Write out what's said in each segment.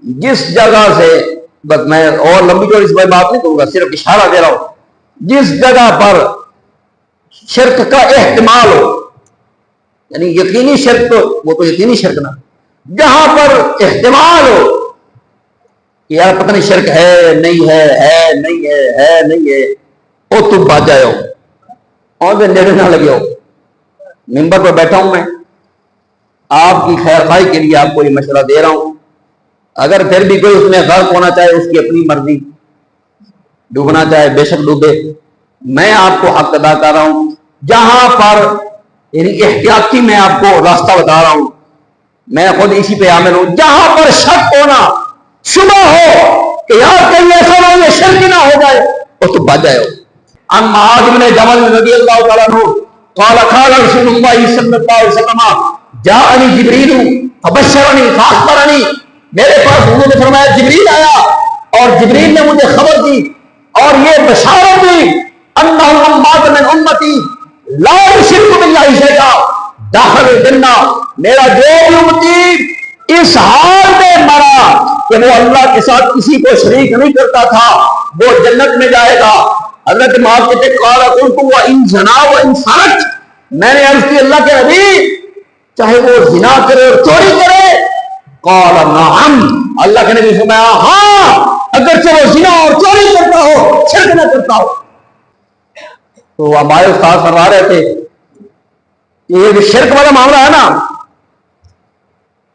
جس جگہ سے، بس میں اور لمبی چوڑی اس بات نہیں کروں گا، صرف اشارہ دے رہا ہوں، جس جگہ پر شرک کا احتمال ہو، یعنی یقینی شرک تو وہ تو یقینی شرک نہ، جہاں پر احتمال ہو کہ یار پتہ نہیں شرک ہے نہیں ہے نہیں ہے نہیں ہے، وہ تم بچ جائے ہو اور نیڑے نہ لگے ہو۔ ممبر پر بیٹھا ہوں میں، آپ کی خیر خواہی کے لیے آپ کو یہ مشورہ دے رہا ہوں، اگر پھر بھی کوئی اس میں غرق ہونا چاہے اس کی اپنی مرضی، ڈوبنا چاہے بے شک ڈوبے، میں آپ کو حق ادا کر رہا ہوں جہاں پر یعنی احتیاطی میں آپ کو راستہ بتا رہا ہوں، میں خود اسی پہ عامل ہوں، جہاں پر شک ہونا شبہ ہو کہ یار کہیں ایسا نہ ہو یہ شرک نہ ہو جائے، وہ تو بچ جائے ہو۔ عن معاذ بن جبل رضی اللہ تعالیٰ عنہ قال قال رسول اللہ صلی اللہ علیہ وسلم جاءنی جبریل فبشرنی فاخبرنی، میرے پاس حضور نے فرمایا جبریل آیا اور جبریل نے مجھے خبر دی اور یہ بشارت دی انہ من مات من امتی لا یشرک باللہ شیئا داخل الجنہ، میرا جو بھی امتی اس حال میں مرا کہ وہ اللہ کے ساتھ کسی کو شریک نہیں کرتا تھا وہ جنت میں جائے گا۔ حضرت معاذ کہتے قال قلت وان زنا وان سرق، میں نے عرض کی اللہ کے نبی چاہے وہ زنا کرے اور چوری کرے، قال نعم، اللہ کے نبی فرمایا ہاں اگرچہ وہ زنا اور چوری کرتا ہو شرک نہ کرتا ہو۔ تو ہمارے استاد فرما رہے تھے یہ جو شرک والا معاملہ ہے نا،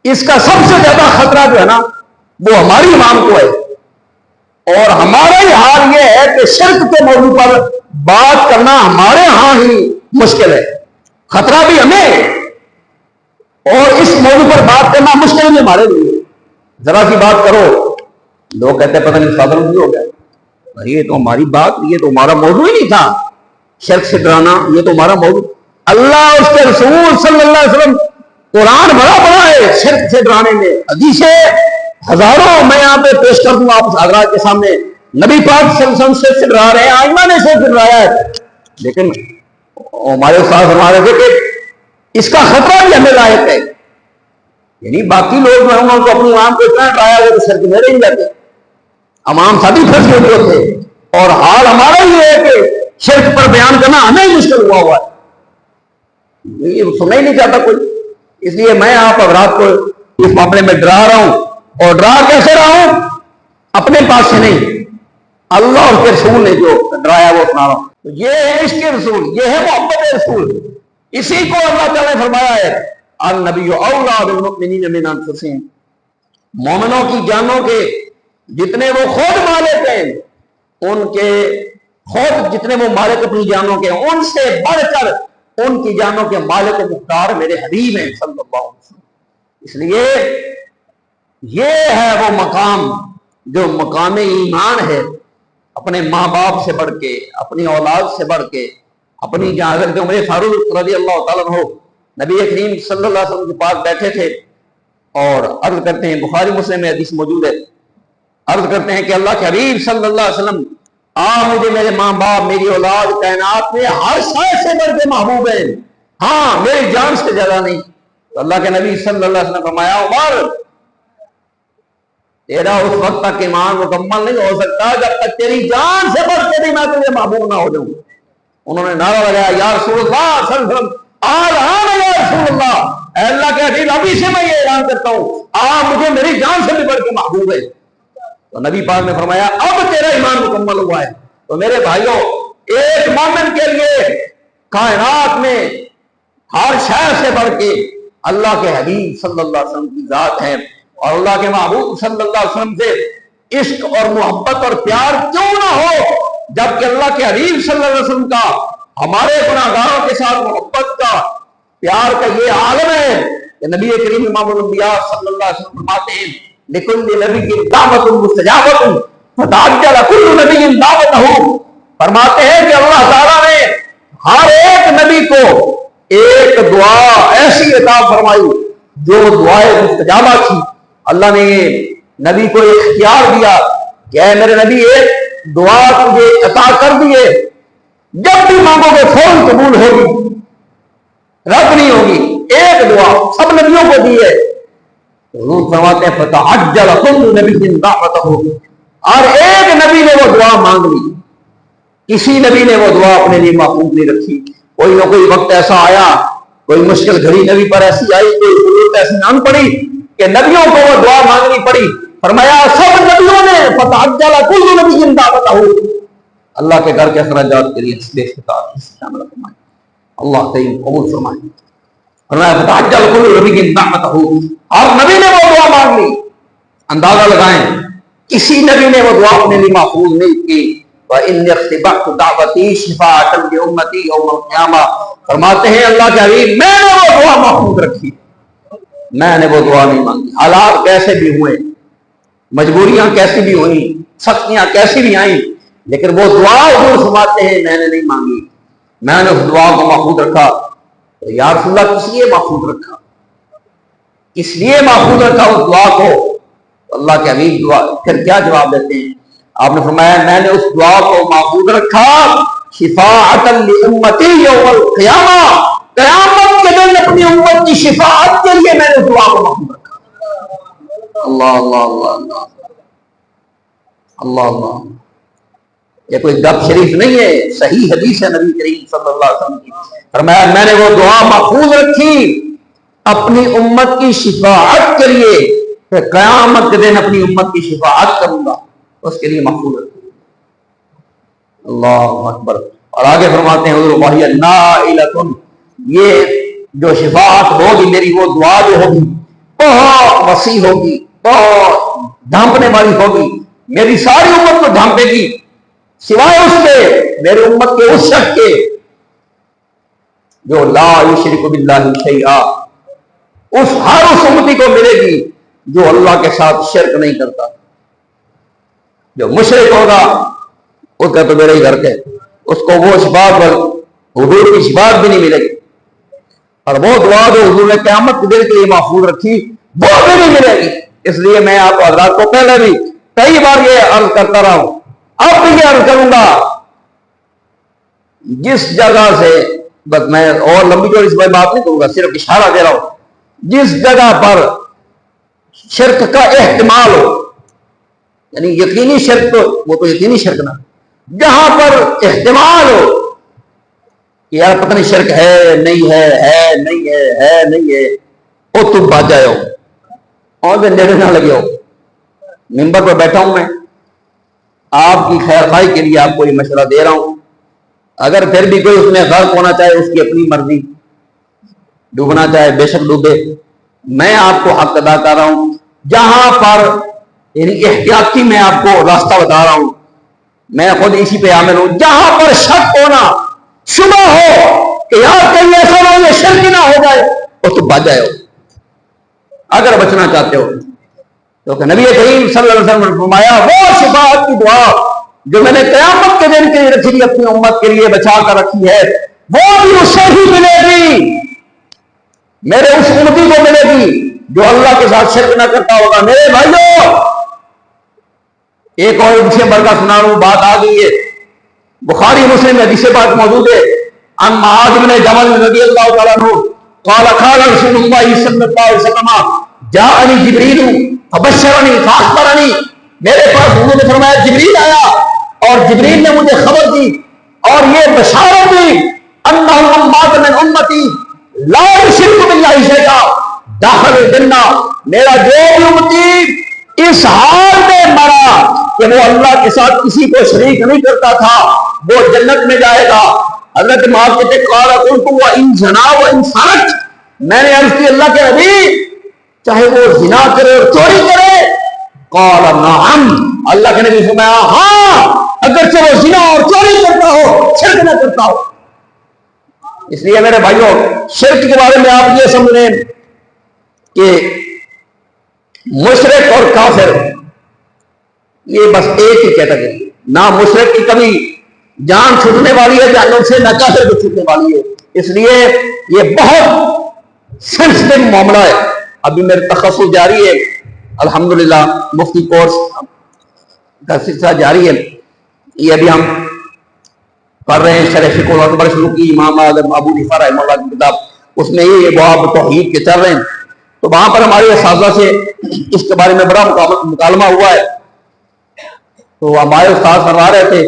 اس کا سب سے زیادہ خطرہ جو ہے نا وہ ہماری امام کو ہے، اور ہمارا ہی حال یہ ہے کہ شرک کے موضوع پر بات کرنا ہمارے ہاں ہی مشکل ہے، خطرہ بھی ہمیں اور اس موضوع پر بات کرنا مشکل بھی ہمارے لیے۔ ذرا سی بات کرو لوگ کہتے ہیں پتہ نہیں صادر بھی ہو گیا، یہ تو ہماری بات، یہ تو ہمارا موضوع ہی نہیں تھا، شرک سے ڈرانا یہ تو ہمارا موضوع، اللہ اس کے رسول صلی اللہ علیہ وسلم قرآن بڑا بڑا ہے شرک سے ڈرانے میں، حدیثیں ہزاروں میں یہاں پہ پیش کر دوں آپ حضرات کے سامنے، نبی پاک صلی اللہ علیہ وسلم شرک سے ڈرا رہے ہیں، آئمہ نے شرک سے ڈرایا ہے، لیکن ہمارے استاد ہمارے تھے کہ اس کا خطرہ بھی ہمیں لائق ہے، یعنی باقی لوگ جو ہیں ان کو اپنی عوام کو اتنا ڈرایا وہ تو شرک میں نہیں جاتے، عوام سبھی پھنس گئے ہوتے، اور حال ہمارا ہی ہے کہ شرک پر بیان کرنا ہمیں ہی مشکل ہوا ہے، یہ سننا ہی نہیں چاہتا کوئی، اس لیے میں آپ حضرات کو اس معاملے میں ڈرا رہا ہوں، اور ڈرا کیسے رہا ہوں؟ اپنے پاس سے نہیں، اللہ اور اس کے رسول نے جو ڈرایا وہ سنا رہا ہوں، یہ ہے عشق رسول، یہ ہے محبت رسول، اسی کو اللہ تعالیٰ نے فرمایا ہے النبی اولیٰ بالمؤمنین من انفسہم، مومنوں کی جانوں کے جتنے وہ خود مالک ہیں، ان کے خود جتنے وہ مالک اپنی جانوں کے، ان سے بڑھ کر ان کی جانوں کے مالک و مختار میرے حبیب ہیں صلی اللہ علیہ وسلم۔ اس لیے یہ ہے وہ مقام جو مقام ایمان ہے، اپنے ماں باپ سے بڑھ کے، اپنی اولاد سے بڑھ کے، اپنی جان، حضرت عمر فاروق رضی اللہ تعالیٰ عنہ نبی کریم صلی اللہ علیہ وسلم کے پاس بیٹھے تھے اور عرض کرتے ہیں، بخاری مسلم میں حدیث موجود ہے، عرض کرتے ہیں کہ اللہ کے حبیب صلی اللہ علیہ وسلم مجھے میرے ماں باپ میری اولاد کائنات میں ہر شے سے بڑھ کے محبوب ہیں، ہاں میری جان سے زیادہ نہیں۔ تو اللہ کے نبی صلی اللہ علیہ وسلم نے فرمایا عمر تیرا اس وقت تک ایمان مکمل نہیں ہو سکتا جب تک تیری جان سے بڑھ کے بھی میں تجھے محبوب نہ ہو جاؤں۔ انہوں نے نعرہ لگایا یا رسول اللہ صلی اللہ علیہ وسلم آن یا رسول اللہ، اے اللہ کے حبیب ابھی سے میں یہ اعلان کرتا ہوں آپ مجھے میری جان سے بھی بڑھ کے محبوب ہے۔ تو نبی پاک نے فرمایا اب تیرا ایمان مکمل ہوا ہے۔ تو میرے بھائیوں، ایک مومن کے لیے کائنات میں ہر شے سے بڑھ کے اللہ کے حبیب صلی اللہ علیہ وسلم کی ذات ہے، اور اللہ کے محبوب صلی اللہ علیہ وسلم سے عشق اور محبت اور پیار کیوں نہ ہو، جبکہ اللہ کے حبیب صلی اللہ علیہ وسلم کا ہمارے گناہگاروں کے ساتھ محبت کا پیار کا یہ عالم ہے کہ نبی کریم امام الانبیاء صلی اللہ علیہ وسلم فرماتے ہیں لِكُلِّ نَبِيٍّ دَعْوَةٌ مُسْتَجَابَةٌ فَتَعَجَّلَ كُلُّ نَبِيٍّ دَعْوَتَهُ، فرماتے ہیں کہ اللہ تعالیٰ نے ہر ایک نبی کو ایک دعا ایسی عطا فرمائی جو دعائے مستجابہ تھی۔ اللہ نے نبی کو ایک اختیار دیا کہ اے میرے نبی ایک دعا تجھے عطا کر دیے، جب بھی مانگو گے فوراً قبول ہوگی، رد نہیں ہوگی، ایک دعا سب نبیوں کو دی ہے۔ حضور فرماتے ہیں فتعجل كل نبی دعوته، اور ایک نبی نے وہ دعا مانگ لی، کسی نبی نے وہ دعا اپنے لیے محفوظ نہیں رکھی۔ کوئی نہ کوئی وقت ایسا آیا، کوئی مشکل گھڑی نبی پر ایسی آئی، کوئی ضرورت ایسی نان پڑی کہ نبیوں کو وہ دعا مانگنی پڑی۔ فرمایا سب نبیوں نے فتعجل كل نبی دعوته، اللہ کے گھر کے اخراجات کے لیے شامل فرمائے، اللہ کریم قبول فرمائے۔ فرمایا فتعجل كل نبی دعوته، اور نبی نے وہ دعا مانگ لی۔ اندازہ لگائیں کسی نبی نے وہ دعا اپنے لیے محفوظ نہیں کی۔ وَإِنِّي اخْتَبَأْتُ دَعْوَتِي شِفَاعَةً لِأُمَّتِي يَوْمَ الْقِيَامَةِ، فرماتے ہیں اللہ کے حبیب میں نے وہ دعا محفوظ رکھی، میں نے وہ دعا نہیں مانگی۔ حالات کیسے بھی ہوئے، مجبوریاں کیسی بھی ہوئیں، سختیاں کیسی بھی آئیں، لیکن وہ دعا حضور فرماتے ہیں میں نے نہیں مانگی، میں نے اس دعا کو محفوظ رکھا۔ تو یا رسول اللہ کس لیے محفوظ رکھا، اس لیے محفوظ رکھا اس دعا کو؟ اللہ کے حبیب دعا پھر کیا جواب دیتے ہیں؟ آپ نے فرمایا میں نے اس دعا کو محفوظ رکھا شفاعۃ لامتی یوم القیامہ، قیامت کے دن اپنی امت کی شفاعت کے لیے میں نے اس دعا کو محفوظ رکھا۔ اللہ اللہ اللہ اللہ اللہ اللہ، یہ کوئی گپ شریف نہیں ہے، صحیح حدیث ہے نبی کریم صلی اللہ علیہ وسلم کی۔ فرمایا میں نے وہ دعا محفوظ رکھی اپنی امت کی شفاعت کے لیے، پھر قیامت کے دن اپنی امت کی شفاعت کروں گا، اس کے لیے محفوظ رکھوں۔ اللہ اکبر۔ اور آگے فرماتے ہیں حضور وحی نائلۃ، یہ جو شفاعت ہوگی میری، وہ دعا جو ہوگی بہت وسیع ہوگی، بہت ڈھانپنے والی ہوگی، میری ساری امت کو ڈھانپے گی، سوائے اس کے میری امت کے اس شخص کے جو لا یشرک باللہ شیئا، اس ہر اس امتی کو ملے گی جو اللہ کے ساتھ شرک نہیں کرتا۔ جو مشرک ہوگا اس کا تو میرے ہی گھر کے، اس کو وہ شفاعت حضور کی شفاعت بھی نہیں ملے گی، اور وہ دعا جو حضور نے قیامت کے دن کے لیے محفوظ رکھی وہ بھی نہیں ملے گی۔ اس لیے میں آپ حضرات کو پہلے بھی کئی بار یہ عرض کرتا رہا ہوں، اب بھی یہ عرض کروں گا، جس جگہ سے بس میں اور لمبی چوڑی اس بات نہیں کروں گا، صرف اشارہ دے رہا ہوں، جس جگہ پر شرک کا احتمال ہو، یعنی یقینی شرک تو وہ تو یقینی شرک نہ، جہاں پر احتمال ہو کہ یار پتہ نہیں شرک ہے نہیں ہے، ہے نہیں ہے، ہے نہیں ہے، وہ تم بات جائے ہو اور میں نیڑے نہ لگے ہو، ممبر پر بیٹھا ہوں میں، آپ کی خیر خواہی کے لیے آپ کو یہ مشورہ دے رہا ہوں، اگر پھر بھی کوئی اس میں غرق ہونا چاہے اس کی اپنی مرضی، ڈوبنا چاہے بے شک ڈوبے، میں آپ کو حق ادا کر رہا ہوں، جہاں پر یعنی احتیاطی میں آپ کو راستہ بتا رہا ہوں، میں خود اسی پہ عامل ہوں، جہاں پر شک ہونا، شبہ ہو کہ یار کہیں ایسا نہ ہو شرک نہ ہو جائے، اس تو بچ جائے ہو اگر بچنا چاہتے ہو۔ تو نبی کریم صلی اللہ علیہ وسلم نے فرمایا وہ شفاعت کی دعا جو میں نے قیامت کے دن کے لیے رکھی ہے، اپنی امت کے لیے بچا کر رکھی ہے، وہ بھی اسے ہی ملے گی، میرے اس امتی کو ملے گی جو اللہ کے ساتھ شرک نہ کرتا ہوگا۔ میرے بھائیوں ایک اور ان سے بڑھ کر سنا رہا ہوں، بات آ گئی ہے، بخاری مسلم میں حدیث بات موجود ہے، عن معاذ بن جبل رضی اللہ تعالیٰ عنہ قال قال رسول اللہ صلی اللہ علیہ وسلم جاءنی جبریل فبشرنی فاخبرنی، میرے پاس حضور نے فرمایا جبریل آیا اور جبریل نے مجھے خبر دی اور یہ بشارت دی انہ من مات من امتی لا یشرک باللہ شیئا داخل الجنہ، میرا جو بھی امتی اس حال میں مرا کہ وہ اللہ کے ساتھ کسی کو شریک نہیں کرتا تھا وہ جنت میں جائے گا۔ حضرت معاذ کہتے قال قلت وان زنا وان سرق، میں نے عرض کی اللہ کے نبی چاہے وہ زنا کرے اور چوری کرے، قال نعم، اللہ کے نبی فرمایا ہاں اگرچہ وہ زنا اور چوری کرتا ہو شرک نہ کرتا ہو۔ اس لیے میرے بھائیوں شرک کے بارے میں آپ یہ سمجھیں کہ مشرک اور کافر یہ بس ایک ہی کیٹیگری، نہ مشرک کی کبھی جان چھوٹنے والی ہے جانوں سے، نہ کافر کو چھوٹنے والی ہے، اس لیے یہ بہت سینسٹیو معاملہ ہے۔ ابھی میرے تخصص جاری ہے، الحمدللہ مفتی کورس کا سلسلہ جاری ہے، یہ ابھی ہم پڑھ رہے ہیں شرح فقہ الاکبر شروع کی امام اعظم ابو حنیفہ رحمہ اللہ کی کتاب، اس میں یہ باب توحید کے چل رہے ہیں، تو وہاں پر ہمارے اساتذہ سے اس کے بارے میں بڑا مکالمہ ہوا ہے. تو ہمارے استاد فرما رہے تھے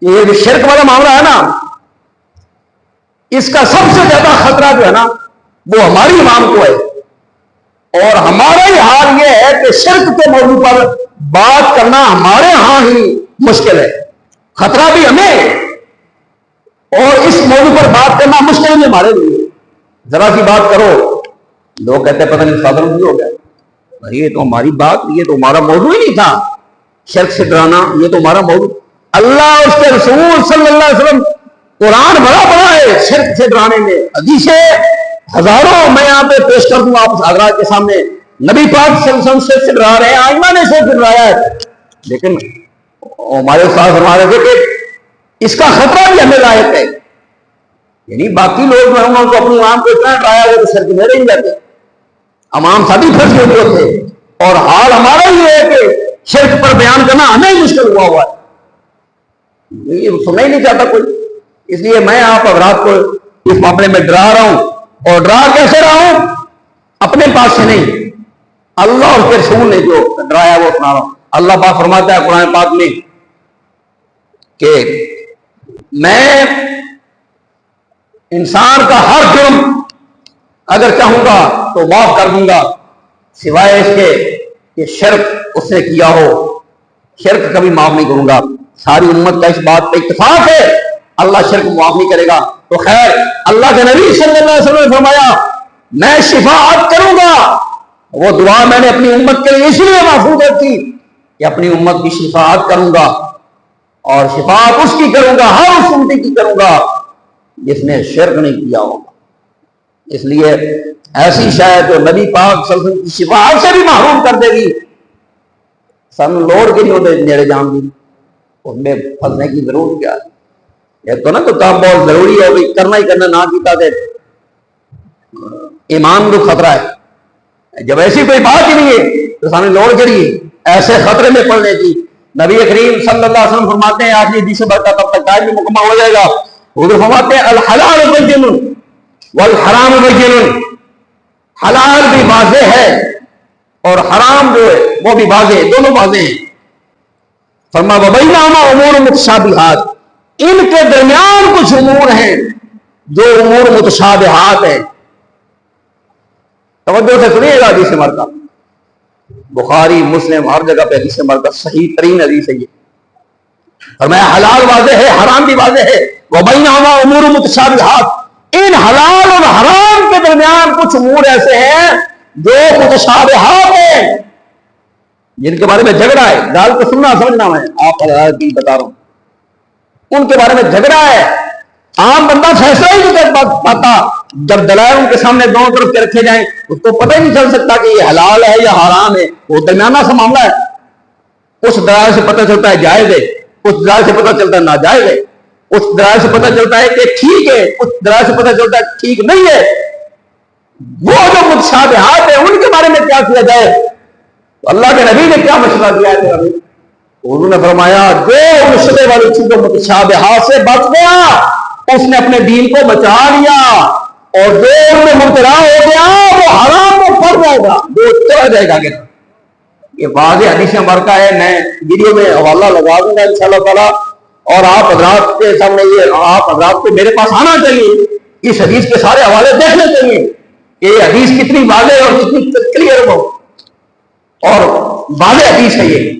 یہ جو شرک والا معاملہ ہے نا، اس کا سب سے زیادہ خطرہ جو ہے نا وہ ہماری امام کو ہے. اور ہمارا ہی حال یہ ہے کہ شرک کے موضوع پر بات کرنا ہمارے ہاں ہی مشکل ہے. خطرہ بھی ہمیں اور اس موضوع پر بات کرنا مشکل بھی ہمارے لیے. ذرا سی بات کرو لوگ کہتے ہیں پتہ نہیں صادر نہیں ہو گیا، یہ تو ہماری بات، یہ تو ہمارا موضوع ہی نہیں تھا. شرک سے ڈرانا یہ تو ہمارا موضوع. اللہ اور اس کے رسول صلی اللہ علیہ وسلم قرآن بڑا بڑا ہے شرک سے ڈرانے میں. حدیثیں ہزاروں میں یہاں پہ پیش کر دوں آپ حضرات کے سامنے. نبی پاک صلی اللہ علیہ وسلم شرک سے ڈرا رہے ہیں، آئمہ نے شرک سے ڈرایا ہے. لیکن ہمارے استاد فرما رہے تھے کہ اس کا خطرہ بھی ہمیں لاحق ہے. یعنی باقی لوگ جو ہیں ان کو اپنی امام کو اتنا ڈرایا وہ تو شرک میں نہیں جاتے، امام سبھی پھنس گئے تھے. اور حال ہمارا ہی ہے کہ شرک پر بیان کرنا ہمیں مشکل ہوا ہے، یہ سننا ہی نہیں چاہتا کوئی. اس لیے میں آپ حضرات کو اس معاملے میں ڈرا رہا ہوں. اور ڈرا کیسے رہا ہوں؟ اپنے پاس سے نہیں، اللہ اور اس کے رسول نے جو ڈرایا وہ سنا رہا ہوں. اللہ پاک فرماتا ہے قرآن پاک میں کہ میں انسان کا ہر جرم اگر چاہوں گا تو معاف کر دوں گا سوائے اس کے کہ شرک اس نے کیا ہو. شرک کبھی معاف نہیں کروں گا. ساری امت کا اس بات پہ اتفاق ہے اللہ شرک معاف نہیں کرے گا. تو خیر اللہ کے نبی صلی اللہ علیہ وسلم نے فرمایا میں شفاعت کروں گا. وہ دعا میں نے اپنی امت کے لیے اس لیے محفوظ رکھی کہ اپنی امت کی شفاعت کروں گا، اور شفاعت اس کی کروں گا، ہر اس امتی کی کروں گا جس نے شرک نہیں کیا ہوگا. اس لیے ایسی شاید جو نبی پاک صلی اللہ علیہ وسلم کی شفاعت سے بھی محروم کر دے گی، سن لوڑ کے نہیں ہوتے نیڑے جان دی، اس میں پھنسنے کی ضرورت کیا ہے؟ یہ تو نا تو کام بہت ضروری ہے بھائی، کرنا ہی کرنا، نہ کیتا دے ایمان کو خطرہ ہے. جب ایسی کوئی بات ہی نہیں ہے تو سامنے لوڑ کے لیے ایسے خطرے میں پڑنے کی. نبی کریم صلی اللہ علیہ وسلم فرماتے ہیں آخری حدیث برکت تب تک ٹائم بھی مکمل ہو جائے گا. حضور فرماتے ہیں الحلال بین والحرام بین، حلال بھی واضح ہے اور حرام جو ہے وہ بھی واضح ہے، دونوں واضح ہیں. فرما وبینہما امور متشابہات، ان کے درمیان کچھ امور ہیں جو امور متشابہات ہیں. توجہ سے سنیے گا حدیث مرکہ، بخاری مسلم ہر جگہ پہ حدیث مرکہ صحیح ترین حدیث ہے یہ. فرمایا حلال واضح ہے، حرام بھی واضح ہے. وبینہما امور متشابہات، ان حلال اور حرام کے درمیان کچھ امور ایسے ہیں جو متشابہات ہیں، جن کے بارے میں جھگڑا ہے. گال کو سننا سمجھنا ہے، آپ بتا رہا ہوں، ان کے بارے میں جھگڑا ہے. عام بندہ فیصلہ ہی نہیں کر پاتا جب دلائل ان کے سامنے دونوں طرف کے رکھے جائیں. اس کو پتہ ہی نہیں چل سکتا کہ یہ حلال ہے یا حرام ہے، وہ درمیانہ سا معاملہ ہے. اس دلائل سے پتہ چلتا ہے جائز ہے، اس دلائل سے پتہ چلتا ہے ناجائز ہے، اس دلائل سے پتہ چلتا ہے کہ ٹھیک ہے، اس دلائل سے پتہ چلتا ہے ٹھیک نہیں ہے. وہ جو متشابہات ہیں ان کے بارے میں کیا کیا جائے؟ تو اللہ کے نبی نے کیا مشورہ دیا ہے؟ انہوں نے فرمایا جو مشبہ والی چیزوں متشابہات سے بچ گیا اس نے اپنے دین کو بچا لیا، اور جو ان میں مبتلا ہو گیا وہ حرام میں پڑ جائے گا، وہ چلا جائے گا. یہ واضح حدیث مبارکہ ہے. میں ویڈیو میں حوالہ لگا دوں گا انشاءاللہ تعالی، اور آپ حضرات کے سامنے یہ آپ حضرات کو میرے پاس آنا چاہیے، اس حدیث کے سارے حوالے دیکھنے چاہیے کہ یہ حدیث کتنی واضح اور کتنی کلیئر ہو اور واضح حدیث ہے یہ،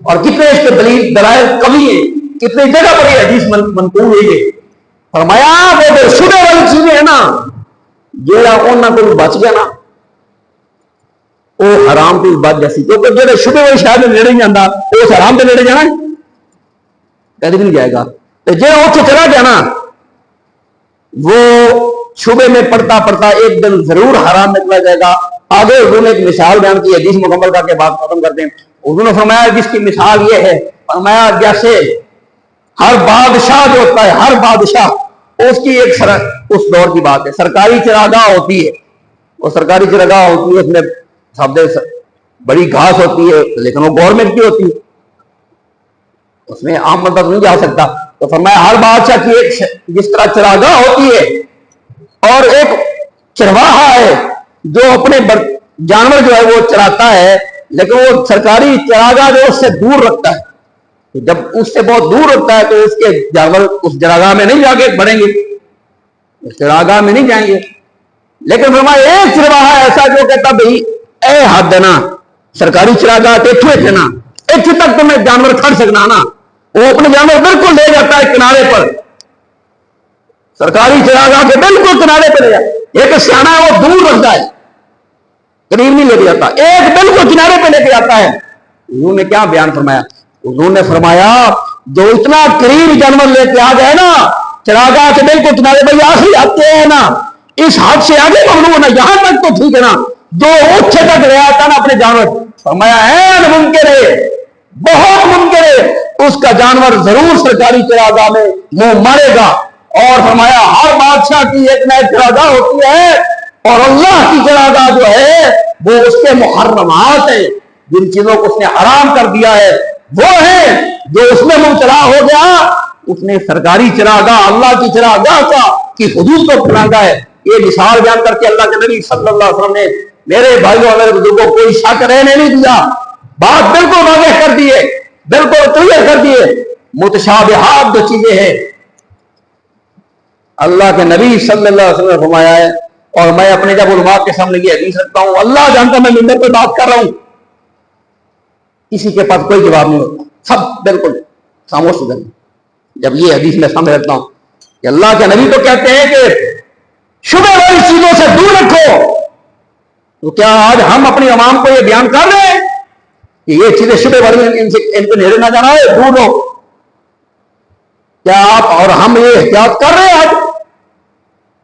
اور کتنے اس کے دلائل قوی ہیں، کتنی جگہ پر یہ حدیث منقول ہوئی ہے. فرمایا وہ جو شبہ والی چیزیں ہیں نا، جیڑا ان نہ کوئی بچ گیا نا وہ حرام کی بات جیسی، کیونکہ جیڑے شبہ والی شاید نیڑے نہیں جانا وہ حرام کے نیڑے جانا کدی نہیں جائے گا. جیڑا اتنے چلا گیا نا وہ شبہ میں پڑتا پڑتا ایک دن ضرور حرام میں چلا جائے گا. آگے حضور نے ایک مثال بیان کی، حدیث مکمل کر کے بات ختم کرتے ہیں. حضور نے فرمایا جس کی مثال یہ ہے، فرمایا جیسے ہر بادشاہ جو ہوتا ہے، ہر بادشاہ اس کی ایک اس دور کی بات ہے، سرکاری چراگاہ ہوتی ہے. وہ سرکاری چراگاہ ہوتی ہے، اس میں سب بڑی گھاس ہوتی ہے، لیکن وہ گورنمنٹ کی ہوتی ہے، اس میں عام بندہ نہیں جا سکتا. تو فرمایا ہر بادشاہ کی ایک جس طرح چراگاہ ہوتی ہے اور ایک چرواہا ہے جو اپنے جانور جو ہے وہ چراتا ہے، لیکن وہ سرکاری چراگاہ جو اس سے دور رکھتا ہے، جب اس سے بہت دور رکھتا ہے تو اس کے جانور اس چراگاہ میں نہیں جا کے بڑھیں گے، اس چراگاہ میں نہیں جائیں گے۔ لیکن فرمایا ایک چرواہا ایسا جو کہتا بھئی اے حد نا سرکاری چراگاہ اتنے نا اتنے تک تو میں جانور کھڑ سکنا نا، وہ اپنے جانور بالکل لے جاتا ہے کنارے پر، سرکاری چراگاہ کے بالکل کنارے پر لے جاتا۔ ایک سیاح ہے وہ دور رکھتا ہے، قریب نہیں لے کے جاتا، ایک بالکل کنارے پہ لے کے جاتا ہے۔ حضور نے کیا بیان فرمایا؟ حضور نے فرمایا جو اتنا قریب جانور لے کے آ گئے نا چراگاہ کے بالکل کنارے پہ، آخری آتے ہیں نا اس حد سے آگے ممنوع نا، یہاں تک تو ٹھیک ہے نا، جو اچھے تک لے آتا نا اپنے جانور، فرمایا ہے ممکن ہے، بہت ممکن ہے اس کا جانور ضرور سرکاری چراگاہ میں منہ مارے گا۔ اور فرمایا ہر بادشاہ کی ایک نہ ایک چراگاہ ہوتی ہے، اور اللہ کی چراگاہ جو ہے وہ اس کے محرمات ہیں، جن چیزوں کو اس نے حرام کر دیا ہے وہ ہے، جو اس میں مبتلا ہو گیا اس نے سرکاری چراگاہ اللہ کی چراگاہ کی حدود کو پھیلانا ہے۔ یہ مثال بیان کر کے اللہ کے نبی صلی اللہ علیہ وسلم نے میرے بھائیوں اور میرے بزرگوں کوئی شک رہنے نہیں دیا، بات بالکل واضح کر دیے، بالکل کلیئر کر دیے۔ متشابہات جو چیزیں ہیں اللہ کے نبی صلی اللہ علیہ وسلم نے فرمایا ہے، اور میں اپنے جب علماء کے سامنے یہ حدیث رکھتا ہوں، اللہ جانتا میں منبر پہ بات کر رہا ہوں، کسی کے پاس کوئی جواب نہیں ہوتا، سب بالکل خاموش ہو جاتے جب یہ حدیث میں سامنے رکھتا ہوں کہ اللہ کے نبی تو کہتے ہیں کہ شبہ والی چیزوں سے دور رکھو، تو کیا آج ہم اپنی عوام کو یہ بیان کر رہے ہیں کہ یہ چیزیں شبہ والی ان کو نیڑے نہ جانا ہے، دور رہو؟ کیا آپ اور ہم یہ احتیاط کر رہے ہیں آج؟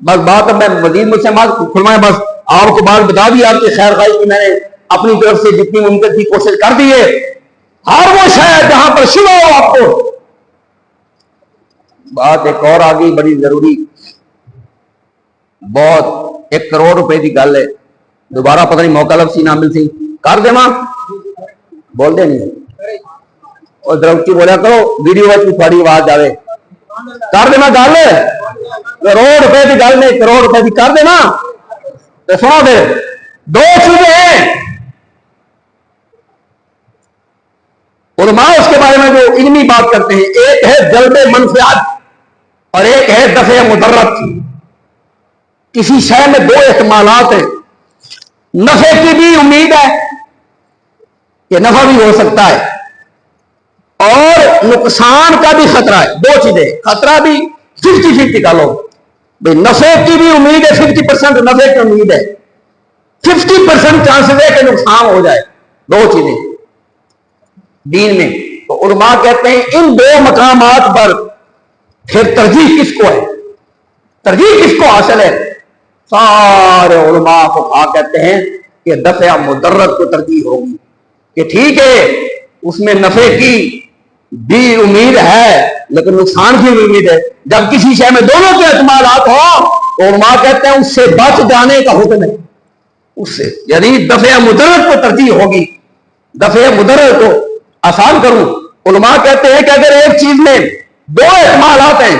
بس بات میں مزید مجھ سے فرمائے، بس آپ کو بات بتا دی، آپ کی خیر خواہی کی میں نے اپنی طرف سے جتنی ممکن تھی کوشش کر دی ہے۔ ہر وہ شاید جہاں پر شبہ ہو آپ کو، بات ایک اور آ گئی بڑی ضروری، بہت 1 کروڑ روپے کی گل ہے، دوبارہ پتہ نہیں موقع لفظی نہ مل سی کر دے ماں بول دے نہیں، اور درختی بولیا کرو ویڈیو میں تھوڑی آواز آئے، کر دینا گل، کروڑ روپے کی گل نہیں، کروڑ روپے کی کر دینا تو سنو پھر۔ دو چیزیں ہیں علماء اس کے بارے میں جو علمی بات کرتے ہیں، ایک ہے جلب منفعت اور ایک ہے دفع مضرت۔ کسی شے میں دو احتمالات ہیں، نفع کی بھی امید ہے کہ نفع بھی ہو سکتا ہے، اور نقصان کا بھی خطرہ ہے، دو چیزیں، خطرہ بھی 50-50 کا لو، نفع کی بھی امید ہے، 50% نفع کی امید ہے، 50% چانسز ہے کہ نقصان ہو جائے، دو چیزیں دین میں۔ تو علماء کہتے ہیں ان دو مقامات پر پھر ترجیح کس کو ہے، ترجیح کس کو حاصل ہے؟ سارے علماء فقہا کہتے ہیں کہ دفع مضرت کو ترجیح ہوگی، کہ ٹھیک ہے اس میں نفع کی بھی امید ہے لیکن نقصان کی بھی امید ہے۔ جب کسی شے میں دونوں کے احتمالات ہوں تو علماء کہتے ہیں اس سے بچ جانے کا حکم ہے، اس سے یعنی دفع مضرت کو ترجیح ہوگی۔ دفع مضرت کو آسان کروں، علماء کہتے ہیں کہ اگر ایک چیز میں دو احتمالات ہیں،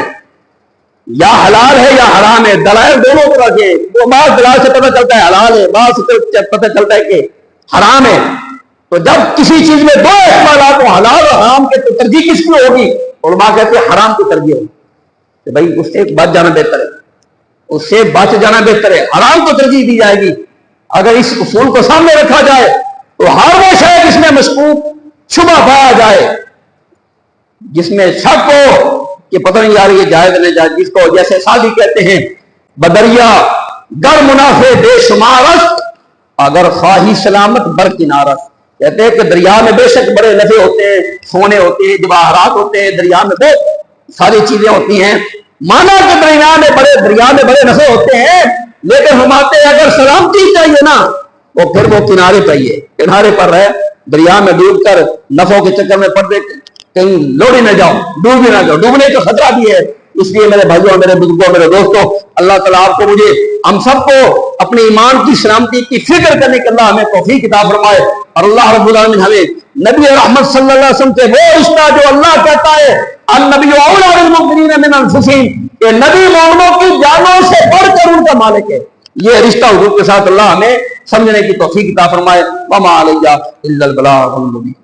یا حلال ہے یا حرام ہے، دلائل دونوں طرح کے، وہ بعض دلائل سے پتہ چلتا ہے حلال ہے، بعض سے پتہ چلتا ہے کہ حرام ہے، تو جب کسی چیز میں دو احتمالات ہوں حلال اور حرام کے تو ترجیح کس کی ہوگی؟ علماء کہتے ہیں حرام کی ترجیح ہوگی، کہ بھائی اس سے بچ جانا بہتر ہے، اس سے بچ جانا بہتر ہے، حرام کو ترجیح دی جائے گی۔ اگر اس اصول کو سامنے رکھا جائے تو ہر وہ شے جس میں مشکوک شبہ پایا جائے، جس میں شک ہو کہ پتہ نہیں یار یہ جائز نہیں جائز، جس کو جیسے سادی کہتے ہیں بدریا گر منافع بے شمارست اگر خواہی سلامت برکنارست، کہتے ہیں کہ دریا میں بے شک بڑے نفع ہوتے ہیں، سونے ہوتے ہیں، جواہرات ہوتے ہیں، دریا میں بہت ساری چیزیں ہوتی ہیں، مانا کہ دریا میں بڑے نفع ہوتے ہیں، لیکن فرماتے ہیں اگر سلامتی چاہیے نا تو پھر وہ کنارے پہ ہی ہے، کنارے پر رہے، دریا میں ڈوب کر نفعوں کے چکر میں پڑ دے کہیں لوڑی نہ جاؤ، ڈوب نہ جاؤ، ڈوبنے کا خطرہ بھی ہے۔ اس لیے میرے بھائیوں، میرے بزرگوں، میرے دوستوں، اللہ تعالیٰ آپ کو، مجھے، ہم سب کو اپنے ایمان کی سلامتی کی فکر کرنے کے اللہ ہمیں توفیق عطا فرمائے، اور اللہ رب العالمین ہمیں نبی رحمت صلی اللہ علیہ وسلم سے وہ رشتہ جو اللہ کہتا ہے النبی اولی بالمؤمنین من انفسہم، کہ نبی مومنوں کی جانوں سے بڑھ کر ان کا مالک ہے، یہ رشتہ حضور کے ساتھ اللہ ہمیں سمجھنے کی توفیق عطا فرمائے۔ وما علیہ الا البلاغ المبین۔